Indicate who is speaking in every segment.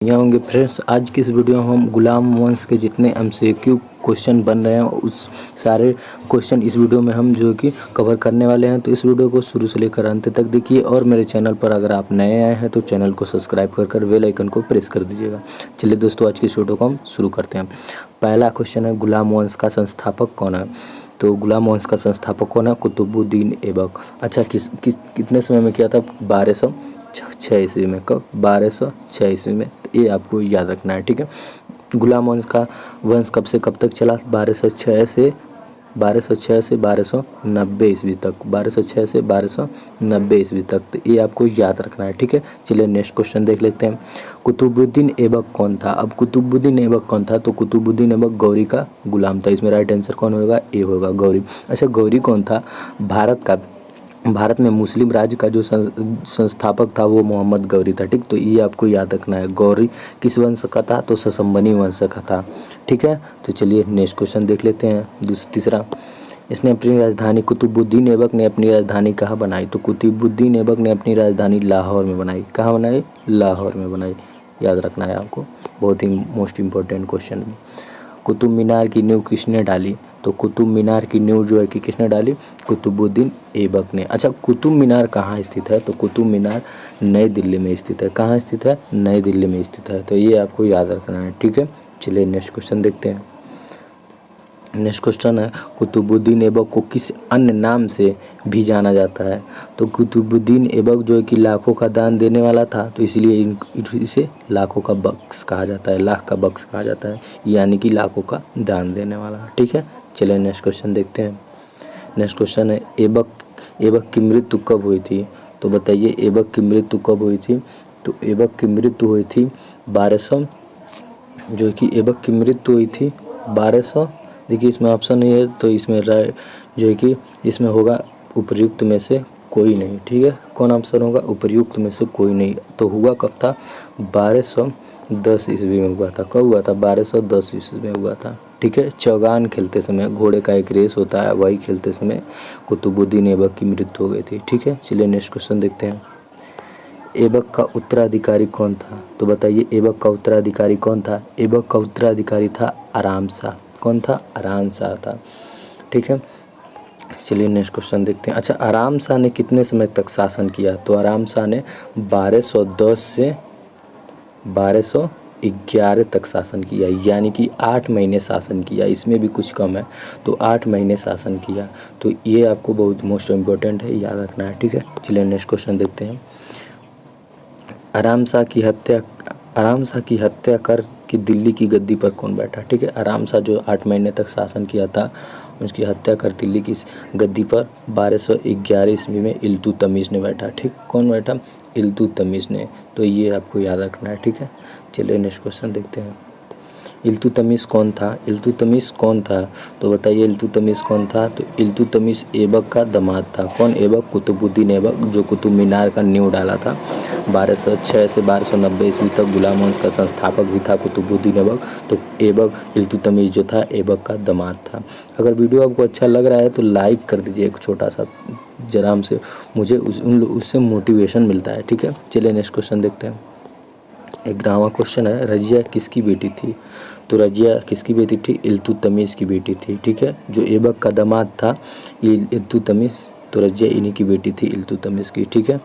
Speaker 1: यहाँ होंगे फ्रेंड्स। आज की इस वीडियो में हम गुलाम वंश के जितने एमसीक्यू क्वेश्चन बन रहे हैं उस सारे क्वेश्चन इस वीडियो में हम जो कि कवर करने वाले हैं। तो इस वीडियो को शुरू से लेकर अंत तक देखिए और मेरे चैनल पर अगर आप नए आए हैं तो चैनल को सब्सक्राइब कर बेल आइकन को प्रेस कर दीजिएगा। चलिए दोस्तों, आज की इस वीडियो को हम शुरू करते हैं। पहला क्वेश्चन है, गुलाम वंश का संस्थापक कौन है? तो गुलाम वंश का संस्थापक कौन है? कुतुबुद्दीन ऐबक। अच्छा, कितने समय में किया था? 1206 ईस्वी में। कब? 1206 ईस्वी में। तो ये आपको याद रखना है, ठीक है। गुलाम वंश कब से कब तक चला? 1206 से 1290 ईस्वी तक। 1206 से 1290 ईस्वी तक। तो ये आपको याद रखना है, ठीक है। चलिए नेक्स्ट क्वेश्चन देख लेते हैं। कुतुबुद्दीन ऐबक कौन था? अब कुतुबुद्दीन ऐबक कौन था? तो कुतुबुद्दीन ऐबक गौरी का गुलाम था। इसमें राइट आंसर कौन होगा? ए होगा, गौरी। अच्छा, गौरी कौन था? भारत में मुस्लिम राज्य का जो संस्थापक था वो मोहम्मद गौरी था, ठीक। तो ये आपको याद रखना है। गौरी किस वंश का था? तो ससंबनी वंश का था, ठीक है। तो चलिए नेक्स्ट क्वेश्चन देख लेते हैं। तीसरा, इसने अपनी राजधानी कुतुबुद्दीन ऐबक ने अपनी राजधानी कहाँ बनाई? तो कुतुबुद्दीन ऐबक ने अपनी राजधानी लाहौर में बनाई। कहाँ बनाई? लाहौर में बनाई। याद रखना है आपको, बहुत ही most important question. Qutub Minar की नींव किसने डाली? तो कुतुब मीनार की नींव जो है कि किसने डाली? कुतुबुद्दीन ऐबक ने। अच्छा, कुतुब मीनार कहाँ स्थित है? तो कुतुब मीनार नई दिल्ली में स्थित है। कहाँ स्थित है? नई दिल्ली में स्थित है। तो ये आपको याद रखना है, ठीक है। चलिए नेक्स्ट क्वेश्चन देखते हैं। नेक्स्ट क्वेश्चन है, कुतुबुद्दीन ऐबक को किस अन्य नाम से भी जाना जाता है? तो कुतुबुद्दीन ऐबक जो है कि लाखों का दान देने वाला था, तो इसलिए इसे लाखों का बख्श कहा जाता है। लाख का बख्श कहा जाता है, यानी कि लाखों का दान देने वाला, ठीक है। चलिए नेक्स्ट क्वेश्चन देखते हैं। नेक्स्ट क्वेश्चन है, ऐबक की मृत्यु कब हुई थी? तो बताइए, ऐबक की मृत्यु कब हुई थी? तो ऐबक की मृत्यु हुई थी 1200, जो कि ऐबक की मृत्यु हुई थी 1200। देखिए इसमें ऑप्शन नहीं है, तो इसमें राय जो है कि इसमें होगा उपर्युक्त में से कोई नहीं, ठीक है। कौन ऑप्शन होगा? उपर्युक्त में से कोई नहीं। तो हुआ कब था? 1210 ईस्वी में हुआ था। कब हुआ था? 1210 ईस्वी में हुआ था, ठीक है। चौगान खेलते समय, घोड़े का एक रेस होता है, वही खेलते समय कुतुबुद्दीन ऐबक की मृत्यु हो गई थी, ठीक है। चलिए नेक्स्ट क्वेश्चन देखते हैं। ऐबक का उत्तराधिकारी कौन था? तो बताइए, ऐबक का उत्तराधिकारी कौन था? ऐबक का उत्तराधिकारी था आराम शाह। कौन था? आराम शाह था, ठीक है। चलिए नेक्स्ट क्वेश्चन देखते हैं। अच्छा, आराम शाह ने कितने समय तक शासन किया? तो आराम शाह ने 1210 से 1211 तक शासन किया, यानी कि 8 महीने शासन किया। इसमें भी कुछ कम है, तो 8 महीने शासन किया। तो ये आपको बहुत मोस्ट इम्पोर्टेंट है, याद रखना है, ठीक है। चलिए नेक्स्ट क्वेश्चन देखते हैं। आराम शाह की हत्या कर कि दिल्ली की गद्दी पर कौन बैठा? ठीक है, आराम शाह जो 8 महीने तक शासन किया था, उसकी हत्या कर दिल्ली की गद्दी पर 1211 ईस्वी में इल्तुतमिश ने बैठा, ठीक। कौन बैठा? इल्तुतमिश ने। तो ये आपको याद रखना है, ठीक है। चलिए नेक्स्ट क्वेश्चन देखते हैं। इल्तुतमिश कौन था? इल्तुतमिश कौन था? तो बताइए, इल्तुतमिश कौन था? तो इल्तुतमिश ऐबक का दामाद था। कौन ऐबक? कुतुबुद्दीन ऐबक, जो कुतुब मीनार का नींव डाला था। 1206 से 1290 ईस्वी तक गुलाम वंश का संस्थापक भी था कुतुबुद्दीन ऐबक। तो ऐबक, इल्तुतमिश जो था, ऐबक का दामाद था। अगर वीडियो आपको अच्छा लग रहा है तो लाइक कर दीजिए एक छोटा सा, जरा से मुझे उससे मोटिवेशन मिलता है, ठीक है। चलिए नेक्स्ट क्वेश्चन देखते हैं। एक 11वां क्वेश्चन है, रजिया किसकी बेटी थी? तो रजिया किसकी बेटी थी? इल्तुतमिश की बेटी थी, ठीक है। जो ऐबक का दामाद था इल्तुतमिश, तो रजिया इन्हीं की बेटी थी, इल्तुतमिश की, ठीक है।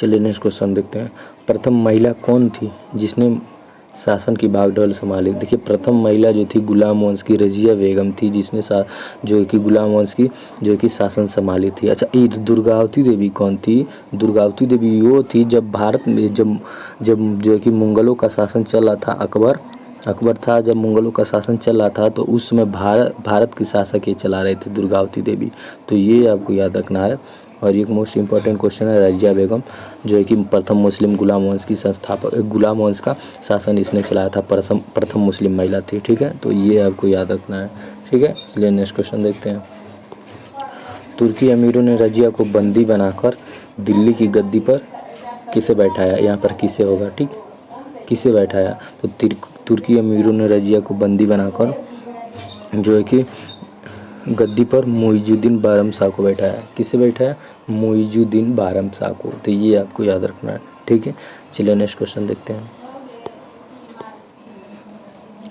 Speaker 1: चलिए नेक्स्ट क्वेश्चन देखते हैं। प्रथम महिला कौन थी जिसने शासन की बागडोर संभाली? देखिए, प्रथम महिला जो थी गुलाम वंश की रजिया बेगम थी, जिसने जो कि गुलाम वंश की जो कि शासन संभाली थी। अच्छा, ये दुर्गावती देवी कौन थी? दुर्गावती देवी वो थी जब भारत में जब जो कि मुगलों का शासन चल रहा था, अकबर था, जब मुगलों का शासन चल रहा था, तो उस समय भारत की शासक ये चला रहे थे, दुर्गावती देवी। तो ये आपको याद रखना है। और एक मोस्ट इम्पॉर्टेंट क्वेश्चन है, रजिया बेगम जो है कि प्रथम मुस्लिम गुलाम वंश की संस्थापक, गुलाम वंश का शासन इसने चलाया था, प्रथम मुस्लिम महिला थी, ठीक है। तो ये आपको याद रखना है, ठीक है। चलिए नेक्स्ट क्वेश्चन देखते हैं। तुर्की अमीरों ने रजिया को बंदी बनाकर दिल्ली की गद्दी पर किसे बैठाया? यहाँ पर किसे होगा, ठीक, किसे बैठाया? तो तुर्की अमीरों ने रजिया को बंदी बनाकर जो है कि गद्दी पर मुइजुद्दीन बारमशाह को बैठाया। किसे बैठाया? मुइजुद्दीन बारमशाह को। तो ये आपको याद रखना है, ठीक है। चलिए नेक्स्ट क्वेश्चन देखते हैं।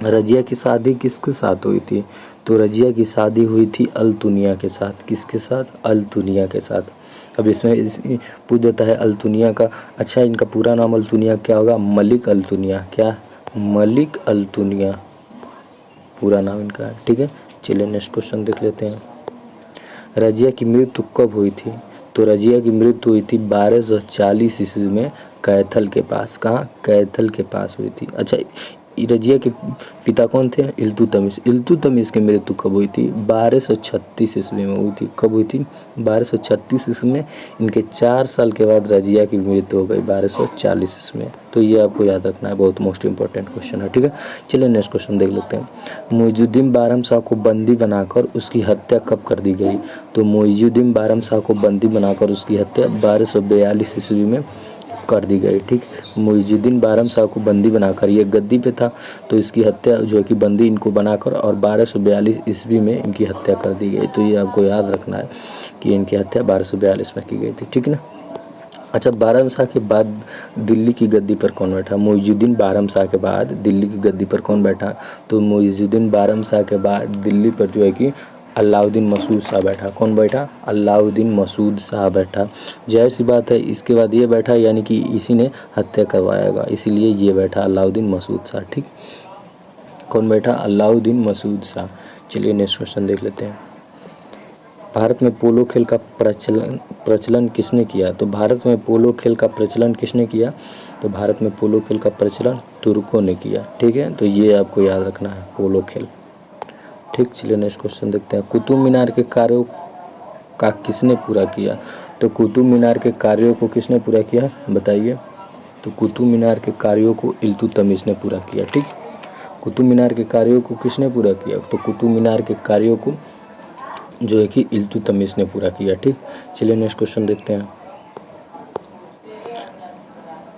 Speaker 2: रजिया की शादी किसके साथ हुई थी? तो रजिया की शादी हुई थी अल्तुनिया के साथ। किसके साथ? अल्तुनिया के साथ। अब इसमें पूछ देता है अल्तुनिया का, अच्छा इनका पूरा नाम अल्तुनिया क्या होगा? मलिक अल्तुनिया। क्या? मलिक अल्तुनिया पूरा नाम इनका है। ठीक है, चलिए नेक्स्ट क्वेश्चन देख लेते हैं। रजिया की मृत्यु कब हुई थी? तो रजिया की मृत्यु हुई थी 1240 ईस्वी में कैथल के पास। कहाँ? कैथल के पास हुई थी। अच्छा, रजिया के पिता कौन थे? इल्तुतमिश। इल्तुतमिश की मृत्यु कब हुई थी? 1236 ईस्वी में हुई थी। कब हुई थी? 1236 ईस्वी में। इनके 4 साल के बाद रजिया की मृत्यु हो गई 1240 ईस्वी में। तो ये आपको याद रखना है, बहुत मोस्ट इंपॉर्टेंट क्वेश्चन है। ठीक है, चलिए नेक्स्ट क्वेश्चन देख लेते हैं। मुइजुद्दीन बारहमशाह को बंदी बनाकर उसकी हत्या कब कर दी गई? तो मुइजुद्दीन बारहमशाह को बंदी बनाकर उसकी हत्या 1242 ईस्वी में कर दी गई। ठीक, मुइजुद्दीन बारहमशाह को बंदी बनाकर, ये गद्दी पे था तो इसकी हत्या जो है कि बंदी इनको बनाकर और 1242 ईस्वी में इनकी हत्या कर दी गई। तो ये आपको याद रखना है कि इनकी हत्या 1242 में की गई थी। ठीक है ना। अच्छा, बारहमशाह के बाद दिल्ली की गद्दी पर कौन बैठा? मुइजुद्दीन बारहमशाह के बाद दिल्ली की गद्दी पर कौन बैठा? तो मुइजुद्दीन बारहमशाह के बाद दिल्ली पर जो है कि अलाउद्दीन मसूद शाह बैठा। कौन बैठा? अलाउद्दीन मसूद शाह बैठा। जाहिर सी बात है, इसके बाद ये बैठा, यानी कि इसी ने हत्या करवाएगा, इसीलिए ये बैठा अलाउद्दीन मसूद शाह। ठीक, कौन बैठा? अलाउद्दीन मसूद शाह। चलिए नेक्स्ट क्वेश्चन देख लेते हैं। भारत में पोलो खेल का प्रचलन किसने किया? तो भारत में पोलो खेल का प्रचलन किसने किया? तो भारत में पोलो खेल का प्रचलन तुर्कों ने किया। ठीक है, तो ये आपको याद रखना है, पोलो खेल। ठीक, चलिए नेक्स्ट क्वेश्चन देखते हैं। कुतुब मीनार के कार्यों का किसने पूरा किया? तो कुतुब मीनार के कार्यों को किसने पूरा किया, बताइए? तो कुतुब मीनार के कार्यों को इल्तुतमिश ने पूरा किया। ठीक, कुतुब मीनार के कार्यों को किसने पूरा किया? तो कुतुब मीनार के कार्यों को जो है कि इल्तुतमिश ने पूरा किया। ठीक, चलिए नेक्स्ट क्वेश्चन देखते हैं।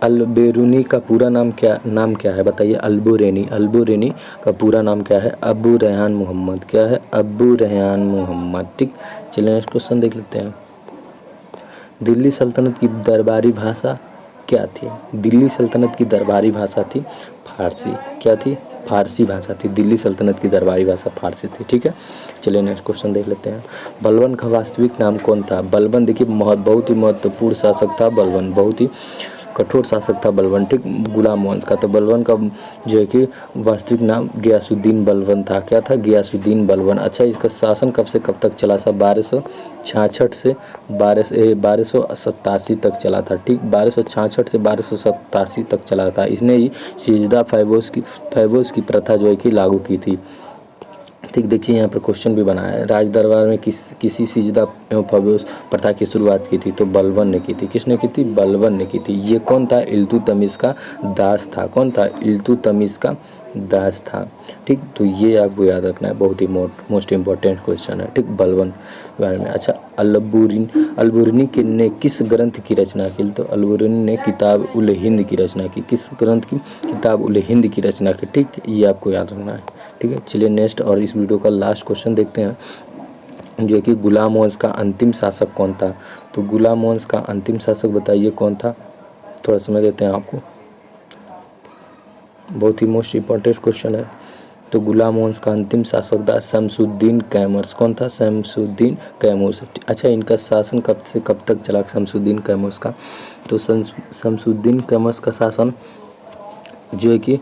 Speaker 2: अल-बेरूनी का पूरा नाम क्या है, बताइए? अल-बेरूनी का पूरा नाम क्या है? अबू रेहान मोहम्मद। क्या है? अबू रेहान मोहम्मद। ठीक, चलिए नेक्स्ट क्वेश्चन देख लेते हैं। दिल्ली सल्तनत की दरबारी भाषा क्या थी? दिल्ली सल्तनत की दरबारी भाषा थी फारसी। क्या थी? फारसी भाषा थी। दिल्ली सल्तनत की दरबारी भाषा फारसी थी। ठीक है, चलिए नेक्स्ट क्वेश्चन देख लेते हैं। बलबन का वास्तविक नाम कौन था? बलबन देखिए बहुत ही महत्वपूर्ण शासक था बलबन, बहुत ही कठोर शासक था बलबन। ठीक, गुलाम वंश का। तो बलबन का जो है कि वास्तविक नाम गियासुद्दीन बलबन था। क्या था? गियासुद्दीन बलबन। अच्छा, इसका शासन कब से कब तक चला था? 1266 से 1287 तक चला था। ठीक, 1266 से 1287 तक चला था। इसने ही सिजदा फैबोस की प्रथा जो है कि लागू की थी। ठीक, देखिए यहाँ पर क्वेश्चन भी बना है। राज दरबार में किसी सिजदा एवं फैबोस प्रथा की शुरुआत की थी? तो बलबन ने की थी। किसने की थी? बलबन ने की थी। ये कौन था? इल्तुतमिश का दास था। कौन था? इल्तुतमिश का दास था। ठीक, तो ये आपको याद रखना है, बहुत ही मोस्ट इंपॉर्टेंट क्वेश्चन है। ठीक, बलबन के बारे में। अच्छा, अल-बेरूनी ने किस ग्रंथ की रचना की? तो अल-बेरूनी ने किताब उल हिंद की रचना की। किस ग्रंथ की? किताब उल हिंद की रचना की। ठीक, ये आपको याद रखना है। ठीक है, चलिए नेक्स्ट और इस वीडियो का लास्ट क्वेश्चन देखते हैं, जो कि गुलाम वंश का अंतिम शासक कौन था? तो गुलाम वंश का अंतिम शासक बताइए कौन था? थोड़ा समय देते हैं आपको, बहुत ही मोस्ट इंपॉर्टेंट क्वेश्चन है। तो गुलाम वंश का अंतिम शासक था शमसुद्दीन कैमर्स। कौन था? शमसुद्दीन कैमूर्स। अच्छा, इनका शासन कब से कब तक चला शमसुद्दीन कैमूर्स का? तो शमसुद्दीन कैमूर्स का शासन जो है कि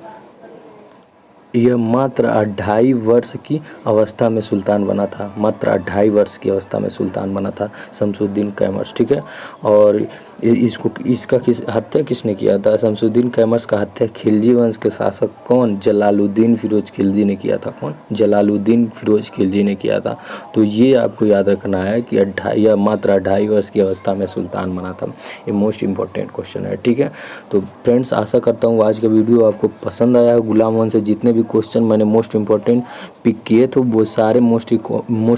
Speaker 2: यह मात्र 2.5 वर्ष की अवस्था में सुल्तान बना था। मात्र 2.5 वर्ष की अवस्था में सुल्तान बना था शमसुद्दीन कैमर्स। ठीक है, और इसका हत्या किसने किया था? शमसुद्दीन कैमर्स का हत्या खिलजी वंश के शासक कौन? जलालुद्दीन फिरोज खिलजी ने किया था। कौन? जलालुद्दीन फिरोज खिलजी ने किया था। तो ये आपको याद रखना है कि यह मात्र 2.5 वर्ष की अवस्था में सुल्तान बना था। ये मोस्ट इंपॉर्टेंट क्वेश्चन है। ठीक है, तो फ्रेंड्स आशा करता हूँ आज का वीडियो आपको पसंद आया। गुलाम वंश से जितने भी क्वेश्चन मैंने मोस्ट इंपॉर्टेंट पिक किए तो वो सारे मोस्ट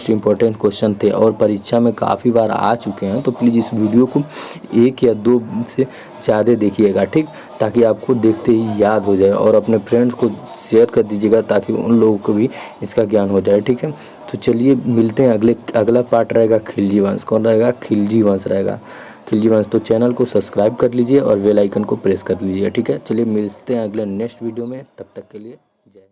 Speaker 2: इंपॉर्टेंट क्वेश्चन थे और परीक्षा में काफ़ी बार आ चुके हैं। तो प्लीज़ इस वीडियो को 1 या 2 से ज़्यादा देखिएगा। ठीक, ताकि आपको देखते ही याद हो जाए और अपने फ्रेंड्स को शेयर कर दीजिएगा ताकि उन लोगों को भी इसका ज्ञान हो जाए। ठीक है, तो चलिए मिलते हैं। अगला पार्ट रहेगा खिलजी वंश। कौन रहेगा? खिलजी वंश रहेगा। खिलजी वंश। तो चैनल को सब्सक्राइब कर लीजिए और बेल आइकन को प्रेस कर लीजिए। ठीक है, चलिए मिलते हैं अगले नेक्स्ट वीडियो में। तब तक के लिए जय हिंद।